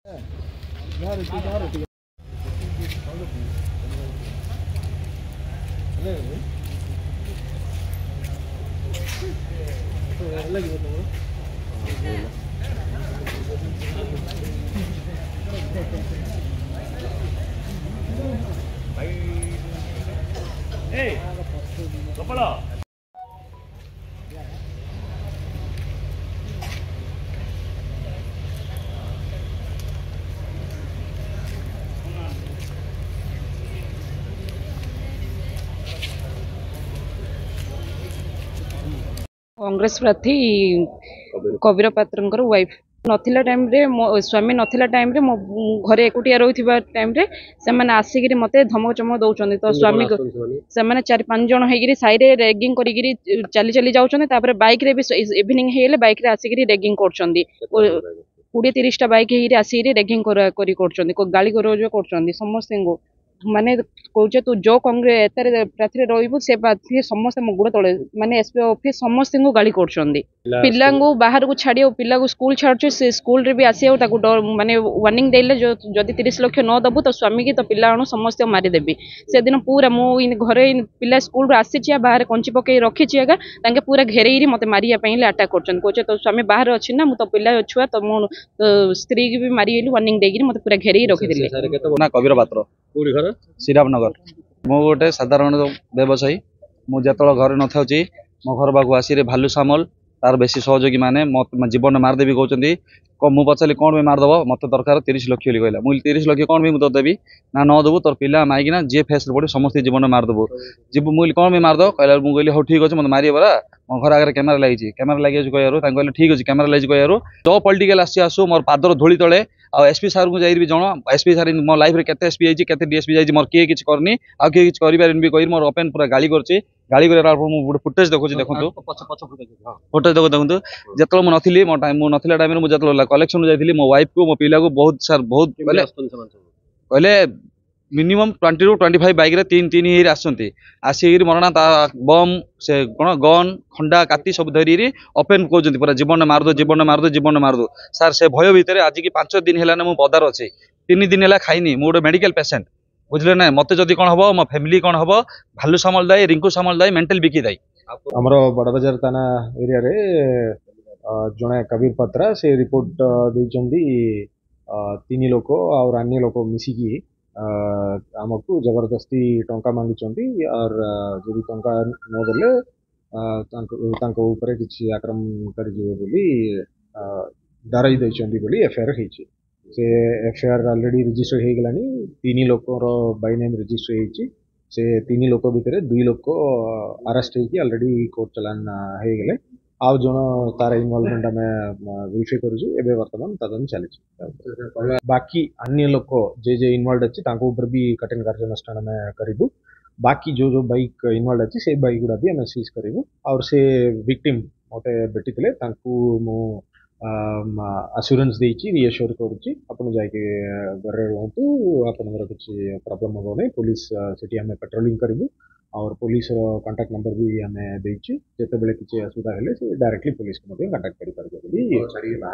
Hey, Gopala. Congress प्रार्थी कबीर पात्र wife नथिला time रे मो स्वामी नथिला टाइम रे मो घरे एकुटिया रहुथिबा टाइम रे से माने आसिगिरी मते धमक चमक दउचंदी तो स्वामी से माने 4-5 जण हेगिरी साइरे रेगिंग करिगिरी चली चली जाउचंदी तापर बाइक रे भी इवनिंग हेले बाइक रे आसिगिरी रेगिंग करचंदी 20-30 टा बाइक हेगिरी आसिगिरी रेगिंग करी करचंदी को गाली गरोज करचंदी समस्त को माने कौचे तू जो कांग्रेस एतारे प्रार्थी रहिबु से प्रार्थी समस्त मुगुड़ तले माने एसपी ऑफिस समस्त को गाली करचंदी पिल्ला को बाहर को छाड़ी पिल्ला को स्कूल छाड़छु से स्कूल रे भी आसी ताको माने वार्निंग देले जो जदी 30 लाख न दबु तो स्वामी की तो पिल्ला अणु समस्त मारी देबी से दिन पूरा मो घरे पिल्ला स्कूल रे आसी छिया बाहर कंची पके रखी छियागा तांके पूरा घेरेइरी मते मारिया पहिले अटैक करचन कोचे तो स्वामी बाहर अछि ना मु तो पिल्ला छुआ तो मो स्त्री की भी मारी गेलु वार्निंग देगिरी मते पूरा घेरेई रखि दिले ना कबीर पात्र कोड़ी घर श्रीरामनगर मो गोटे साधारण व्यवसायी मु जो घर न थाउची मो घर पाक आसी भालू सामल तार बेसी सहयोगी माने जीवन मारदेवी कहते मु पचारि कौन भी मारदेव मत दरकार 30 लाख बोली कहला मुझे 30 लाख कौन भी मुझे देवी ना न देवु तोर पिला माइकिना जी फेस पड़े समस्त जीवन मारदेवु जीव मुझे कौन भी मारदेव कहला मुझे हाँ ठीक अच्छे मतलब मारे बरा मो घर आगे कैमेरा लगी कैमेरा लगे कहू ठीक अच्छे कैमेरा लगी कहू जो पॉलिटिकल आसू मोर पादर धूली तले आ एसपी सार को जाइए भी जन एसपी सार मो लाइफ रे केते एसपी जाइए केते डीएसपी जाइए मोर किए किछ करनी आ किए किछ करि पारिन भी कहि मोर ओपन पूरा गाली करछि गाली करे मु फुटेज देखुछि देखंतु फुटेज देखंतु जतलो मु नथिली मो टाइम मु नथिला टाइम रे मु जतलो कलेक्शन जाइथिली मो वाइफ को मो पिला को बहुत सार बहुत कहले मिनिमम 20 to 25 बाइक रे 3 ही आसंती आसिक मरणा बम से कौन गन खंडा काती सब धरी ओपेन कहते पूरा जीवन मारदो जीवन मारदो जीवन मारदो सार से भय भितर आज की 5 दिन है मु पदार अच्छे 3 दिन है खाइनी मु गोटे मेडिकल पेसेंट बुझले ना मत जदि कौन हम मो फैमिली कौन हम भालू सामल दाई रिंकू सामल दाई मेंटल बिकी दाई आमर बड़बाजार थाना एरिया रे जड़े कबीर पत्रा से रिपोर्ट देइचंदी 3 लोक और अन्य लोक मिसिकी आमको जबरदस्ती टंका मांगी और जदि टंका न देले किसी आक्रमण करें डरई देती एफआईआर होती से एफआईआर ऑलरेडी रजिस्टर हो गलानी 3 लोकर बाय नेम रजिस्टर होती से 3 लोक भितर 2 लोक अरेस्ट होगी ऑलरेडी कोर्ट चलान हो गले आउ जन तार इनवॉल्वमेंट आम वेरीफाई करुँ बर्तमान तदन चली बाकी अन्य लोक जे इनवॉल्व अच्छी ऊपर भी कठिन कार्यानुष्ठान आम करूँ बाकी जो जो बाइक इनवॉल्व अच्छी से बाइक गुड़ा भी आम सीज करूँ और से विक्टिम मते बेटी थे मु आश्योरेंस देछि रिएश्योर करुच्ची आपन जाके घरे रहतु आपनकर किसी प्रॉब्लम हो नहीं पुलिस सेठी आम पेट्रोलिंग करूँ और पुलिस कांटेक्ट नंबर भी आम देछि जेते बेले किसी असुविधा हेले से डायरेक्टली पुलिस को कांटेक्ट करि पारबे।